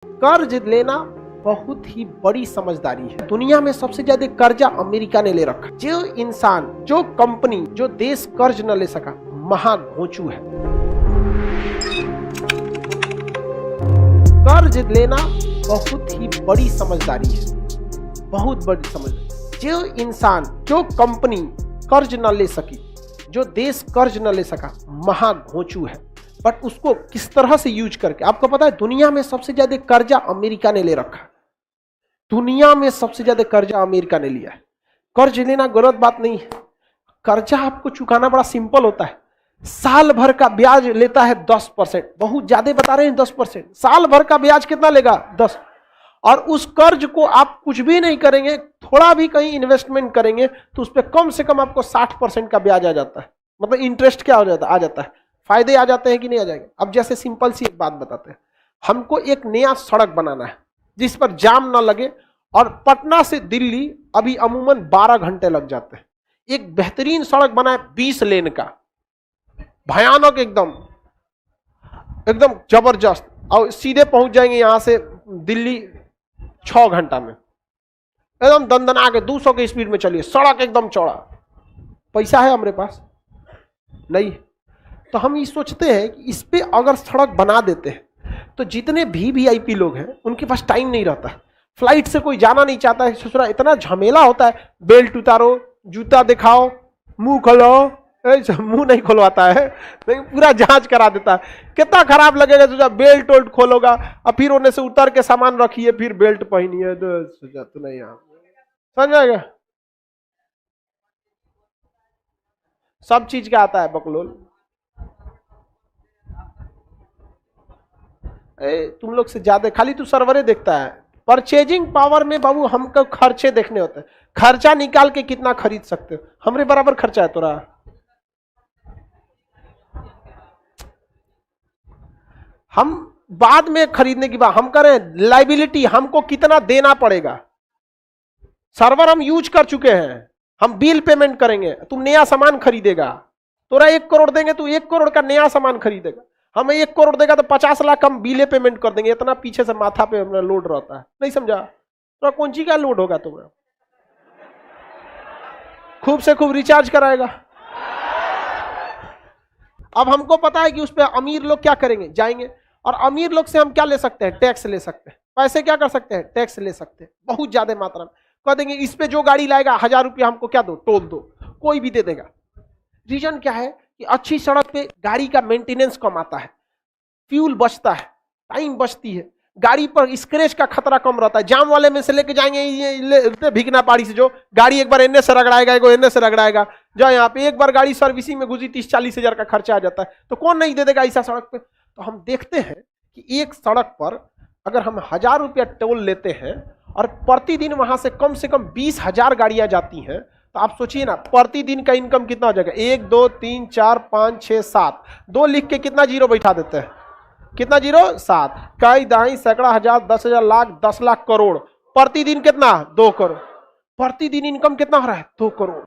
कर्ज लेना बहुत ही बड़ी समझदारी है। दुनिया में सबसे ज्यादा कर्जा अमेरिका ने ले रखा। जो इंसान, जो कंपनी, जो देश कर्ज न ले सका, महाघोंचू है। कर्ज लेना बहुत ही बड़ी समझदारी है, बहुत बड़ी समझदारी। जो इंसान, जो कंपनी कर्ज न ले सकी, जो देश कर्ज न ले सका, महाघोंचू है। बट उसको किस तरह से यूज करके, आपको पता है दुनिया में सबसे ज्यादा कर्जा अमेरिका ने ले रखा। दुनिया में सबसे ज्यादा कर्जा अमेरिका ने लिया है। कर्ज लेना गलत बात नहीं है। कर्जा आपको चुकाना बड़ा सिंपल होता है। साल भर का ब्याज लेता है 10%। बहुत ज्यादा बता रहे हैं 10%। साल भर का ब्याज कितना लेगा? 10। और उस कर्ज को आप कुछ भी नहीं करेंगे, थोड़ा भी कहीं इन्वेस्टमेंट करेंगे तो उस पर कम से कम आपको 60% का ब्याज आ जाता है। मतलब इंटरेस्ट क्या हो जाता है? आ जाता है। फायदे आ जाते हैं कि नहीं आ जाएंगे? अब जैसे सिंपल सी एक बात बताते हैं। हमको एक नया सड़क बनाना है जिस पर जाम ना लगे, और पटना से दिल्ली अभी अमूमन 12 घंटे लग जाते हैं। एक बेहतरीन सड़क बनाए 20 लेन का, भयानक, एकदम एकदम जबरदस्त, और सीधे पहुंच जाएंगे यहां से दिल्ली 6 घंटा में। एकदम दंदना के 200 की स्पीड में चलिए, सड़क एकदम चौड़ा। पैसा है हमारे पास? नहीं। तो हम ये सोचते हैं कि इस पे अगर सड़क बना देते हैं तो जितने भी वीआईपी लोग हैं उनके पास टाइम नहीं रहता। फ्लाइट से कोई जाना नहीं चाहता है, ससुरा इतना झमेला होता है। बेल्ट उतारो, जूता दिखाओ, मुंह खोलो, मुंह नहीं खुलवाता है लेकिन पूरा जांच करा देता है। कितना खराब लगेगा तुझा, बेल्ट वोल्ट खोलोगा और फिर उन्हें से उतर के सामान रखिए, फिर बेल्ट पहनिए, तो नहीं समझ आएगा। सब चीज का आता है बकलोल। तुम लोग से ज्यादा खाली तू सर्वरे देखता है। परचेजिंग पावर में बाबू हमको खर्चे देखने होते हैं। खर्चा निकाल के कितना खरीद सकते हो? हमरे बराबर खर्चा है तोरा। हम बाद में खरीदने की बात हम करें, लाइबिलिटी हमको कितना देना पड़ेगा। सर्वर हम यूज कर चुके हैं, हम बिल पेमेंट करेंगे, तुम नया सामान खरीदेगा। तोरा 1 करोड़ देंगे, तू 1 करोड़ का नया सामान खरीदेगा। हमें 1 करोड़ देगा तो 50 लाख हम बिले पेमेंट कर देंगे। इतना पीछे से माथा पे अपना लोड रहता है, नहीं समझा? तो कौन सी का लोड होगा तुम्हें? खूब से खूब रिचार्ज कराएगा। अब हमको पता है कि उस पर अमीर लोग क्या करेंगे, जाएंगे, और अमीर लोग से हम क्या ले सकते हैं? टैक्स ले सकते हैं। पैसे क्या कर सकते हैं? टैक्स ले सकते हैं बहुत ज्यादा मात्रा में। कह देंगे इस पे जो गाड़ी लाएगा 1000 रुपया हमको क्या दो, टोल दो, कोई भी दे देगा। रीजन क्या है कि अच्छी सड़क पे गाड़ी का मेंटेनेंस कम आता है, फ्यूल बचता है, टाइम बचती है, गाड़ी पर स्क्रैच का खतरा कम रहता है। जाम वाले में से लेके जाएंगे ये भिगना पाड़ी से, जो गाड़ी एक बार एने से रगड़ाएगा, एगो एने से रगड़ाएगा, जो यहाँ पे एक बार गाड़ी सर्विसिंग में गुजरी 30-40 हजार का खर्चा आ जाता है। तो कौन नहीं दे देगा ऐसा सड़क पे? तो हम देखते हैं कि एक सड़क पर अगर हम 1000 रुपया टोल लेते हैं और प्रतिदिन वहां से कम 20,000 गाड़ियां जाती हैं, तो आप सोचिए ना प्रतिदिन का इनकम कितना हो जाएगा। 1 2 3 4 5 6 7, 2 लिख के कितना जीरो बैठा देते हैं? कितना जीरो? 7। कई दाई सैकड़ा हजार, 10,000 लाख, 10 लाख करोड़। प्रतिदिन कितना? 2 करोड़। प्रतिदिन इनकम कितना हो रहा है? 2 करोड़।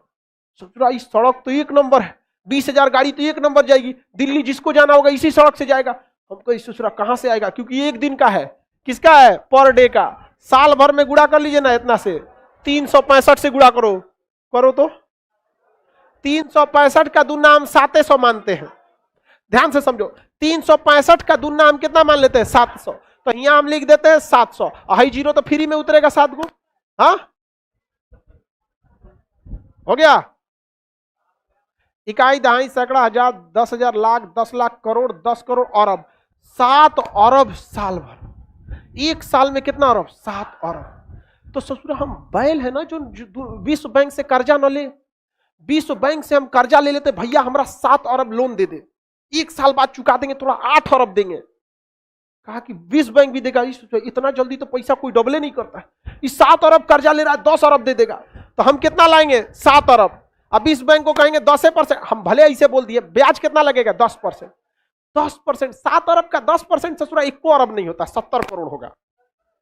सोच इस सड़क तो एक नंबर है, 20,000 गाड़ी तो एक नंबर जाएगी। दिल्ली जिसको जाना होगा इसी सड़क से जाएगा। हमको इस दूसरा कहां से आएगा? क्योंकि एक दिन का है। किसका है? पर डे का। साल भर में गुड़ा कर लीजिए ना, इतना से 365 से गुड़ा करो तो 365 का दूना हम 700 मानते हैं। ध्यान से समझो, 365 का दूना हम कितना मान लेते हैं? 700। तो यहां हम लिख देते हैं 700, हाई जीरो तो फ्री में उतरेगा 7 गो। हाँ हो गया। इकाई दहाई सैकड़ा हजार, 10,000 लाख, 10 लाख करोड़, 10 करोड़ अरब, 7 अरब साल भर। एक साल में कितना अरब? 7 अरब। तो ससुरा हम बैल है ना जो विश्व बैंक से कर्जा न ले। विश्व बैंक से हम कर्जा ले लेते, भैया हमारा 7 अरब लोन दे दे, एक साल बाद चुका देंगे, थोड़ा 8 अरब देंगे। कहा कि विश्व बैंक भी देगा? इतना जल्दी तो पैसा कोई डबले नहीं करता है। इस 7 अरब कर्जा ले रहा है, 10 अरब दे देगा। तो हम कितना लाएंगे? 7 अरब। अब विश्व बैंक को कहेंगे 10%, हम भले ऐसे बोल दिए, ब्याज कितना लगेगा? 10%। 10%, 7 अरब का 10% ससुरा 1 अरब नहीं होता, 70 करोड़ होगा।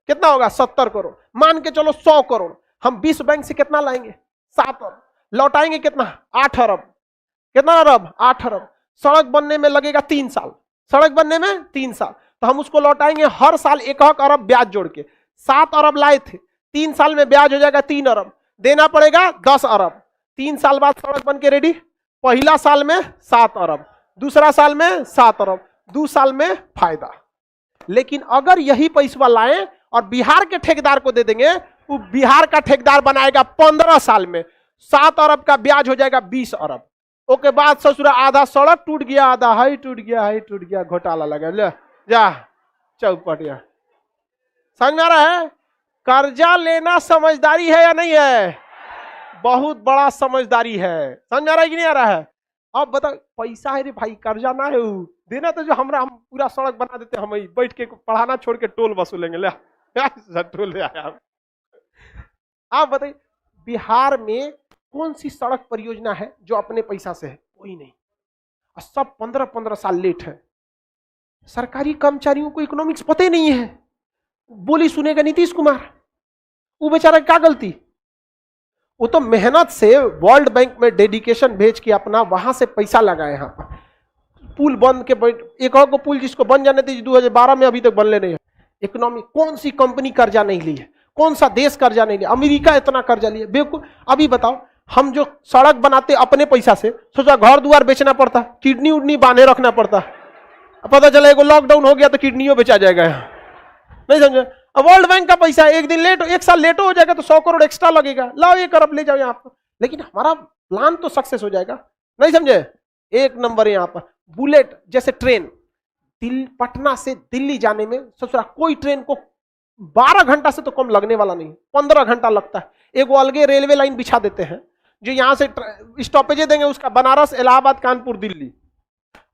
कितना होगा? 70 करोड़। मान के चलो 100 करोड़। हम विश्व बैंक से कितना लाएंगे? 7 अरब। लौटाएंगे कितना? 8 अरब। कितना अरब? 8 अरब। सड़क बनने में लगेगा 3 साल। सड़क बनने में 3 साल। तो हम उसको लौटाएंगे हर साल 1 अरब ब्याज जोड़ के। 7 अरब लाए थे, 3 साल में ब्याज हो जाएगा 3 अरब, देना पड़ेगा 10 अरब। 3 साल बाद सड़क बन के रेडी, पहला साल में 7 अरब, दूसरा साल में 7 अरब, 2 साल में फायदा। लेकिन अगर यही पैसा लाएं और बिहार के ठेकेदार को दे देंगे, वो बिहार का ठेकेदार बनाएगा 15 साल में 7 अरब का ब्याज हो जाएगा 20 अरब। ओके बाद ससुरा आधा सड़क टूट गया, आधा हाई टूट गया, हाई टूट गया, घोटाला लगा, ले जा चौपटिया। समझ में आ रहा है? कर्जा लेना समझदारी है या नहीं है? बहुत बड़ा समझदारी है। समझ में आ रहा है कि नहीं आ रहा है? अब बताओ, पैसा है रे भाई, कर्जा ना है वो देना, तो जो हम पूरा सड़क बना देते, हम बैठ के पढ़ाना छोड़ के टोल वसूलेंगे, ले टोल ले आया। आप बताइए बिहार में कौन सी सड़क परियोजना है जो अपने पैसा से है? कोई नहीं। और सब 15-15 साल लेट है। सरकारी कर्मचारियों को इकोनॉमिक्स पता ही नहीं है, बोली सुनेगा नीतीश कुमार, वो बेचारा क्या गलती? वो तो मेहनत से वर्ल्ड बैंक में डेडिकेशन भेज के अपना वहां से पैसा लगाए। यहाँ पर पुल बंद के बैठ, एक और को पुल जिसको बन जाने थे 2012 में, अभी तक बनले नहीं है। इकोनॉमी, कौन सी कंपनी कर्जा नहीं ली है? कौन सा देश कर्जा नहीं लिया? अमेरिका इतना कर्जा लिया बेवकूफ। अभी बताओ, हम जो सड़क बनाते अपने पैसा से, सोचा घर दुआर बेचना पड़ता, किडनी उडनी बांधे रखना पड़ता, पता चला एगो लॉकडाउन हो गया तो किडनियों बेचा जाएगा। नहीं समझे? अब वर्ल्ड बैंक का पैसा है, एक दिन लेट, 1 साल लेट हो जाएगा तो 100 करोड़ एक्स्ट्रा लगेगा, लाओ 1 अरब ले जाओ यहाँ पर। लेकिन हमारा प्लान तो सक्सेस हो जाएगा। नहीं समझे? एक नंबर यहाँ पर बुलेट जैसे ट्रेन, पटना से दिल्ली जाने में ससुरा कोई ट्रेन को 12 घंटा से तो कम लगने वाला नहीं, 15 घंटा लगता है। एक अलगे रेलवे लाइन बिछा देते हैं जो यहां से स्टॉपेज देंगे उसका, बनारस, इलाहाबाद, कानपुर, दिल्ली।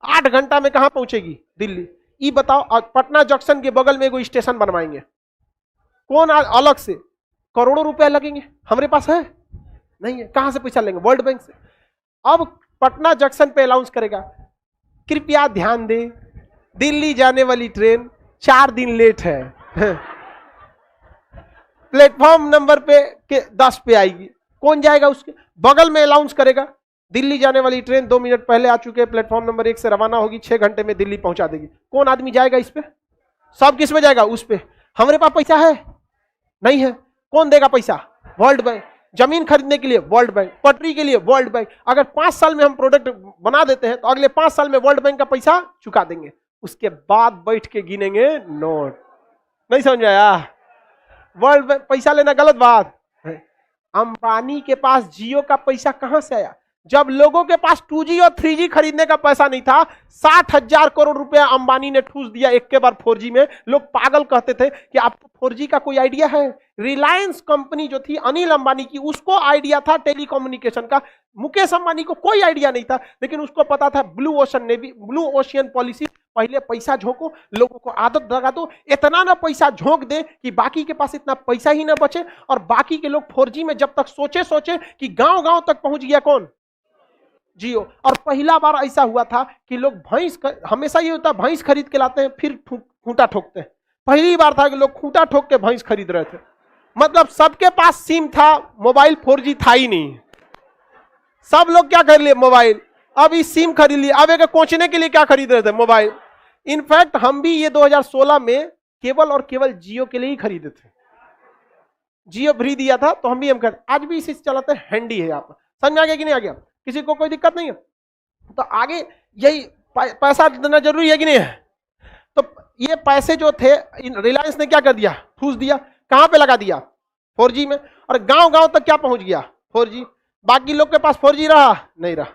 8 घंटा में कहां पहुंचेगी? दिल्ली। ये बताओ, पटना जंक्शन के बगल में एगो स्टेशन बनवाएंगे, कौन अलग से करोड़ों रुपया लगेंगे, हमारे पास है नहीं है, कहां से पैसा लेंगे? वर्ल्ड बैंक से। अब पटना जंक्शन पे अनाउंस करेगा, कृपया ध्यान दें, दिल्ली जाने वाली ट्रेन 4 दिन लेट है, प्लेटफॉर्म नंबर पे 10 पे आएगी। कौन जाएगा? उसके बगल में अनाउंस करेगा, दिल्ली जाने वाली ट्रेन 2 मिनट पहले आ चुके हैं, प्लेटफॉर्म नंबर 1 से रवाना होगी, 6 घंटे में दिल्ली पहुंचा देगी। कौन आदमी जाएगा इस पे? सब किस पे जाएगा? उस पे। हमारे पास पैसा है नहीं है, कौन देगा पैसा? World bank. जमीन खरीदने के लिए वर्ल्ड बैंक, पटरी के लिए वर्ल्ड बैंक। अगर 5 साल में हम प्रोडक्ट बना देते हैं तो अगले 5 साल में वर्ल्ड बैंक का पैसा चुका देंगे। उसके बाद बैठ के गिनेंगे नोट। नहीं समझ आया? वर्ल्ड बैंक पैसा लेना गलत बात है। अंबानी के पास जियो का पैसा कहां से आया? जब लोगों के पास 2G और 3G खरीदने का पैसा नहीं था, 60,000 करोड़ रुपया अंबानी ने ठूस दिया एक के बार 4G में। लोग पागल कहते थे कि आपको 4G का कोई आइडिया है? रिलायंस कंपनी जो थी अनिल अंबानी की, उसको आइडिया था टेलीकम्युनिकेशन का। मुकेश अंबानी को कोई आइडिया नहीं था, लेकिन उसको पता था ब्लू ओशियन पॉलिसी, पहले पैसा झोंको, लोगों को आदत लगा दो, इतना ना पैसा झोंक दे कि बाकी के पास इतना पैसा ही ना बचे, और बाकी के लोग 4G में जब तक सोचे कि गांव गांव तक पहुंच गया कौन? जियो। और पहला बार ऐसा हुआ था कि लोग हमेशा ये होता है भैंस खरीद के लाते हैं फिर खूंटा ठोकते हैं। पहली बार था कि लोग खूंटा ठोक के भैंस खरीद रहे थे। मतलब सबके पास सिम था, मोबाइल 4G था ही नहीं। सब लोग क्या कर लिए? मोबाइल। अब इस सिम खरीद लिए, अब एक कोचने के लिए क्या खरीद रहे थे? मोबाइल। इनफैक्ट हम भी ये 2016 में केवल और केवल जियो के लिए ही खरीदे थे। जियो फ्री दिया था तो हम भी आज भी इसी से चलाते हैं, हैंडी है। आप समझ में आ गया कि नहीं आ गया? किसी को कोई दिक्कत नहीं है? तो आगे यही पैसा देना जरूरी है कि नहीं है? तो ये पैसे जो थे रिलायंस ने क्या कर दिया? ठूस दिया। कहां पे लगा दिया? 4G में। और गांव गांव तक क्या पहुंच गया? 4G। बाकी लोग के पास 4G रहा नहीं रहा।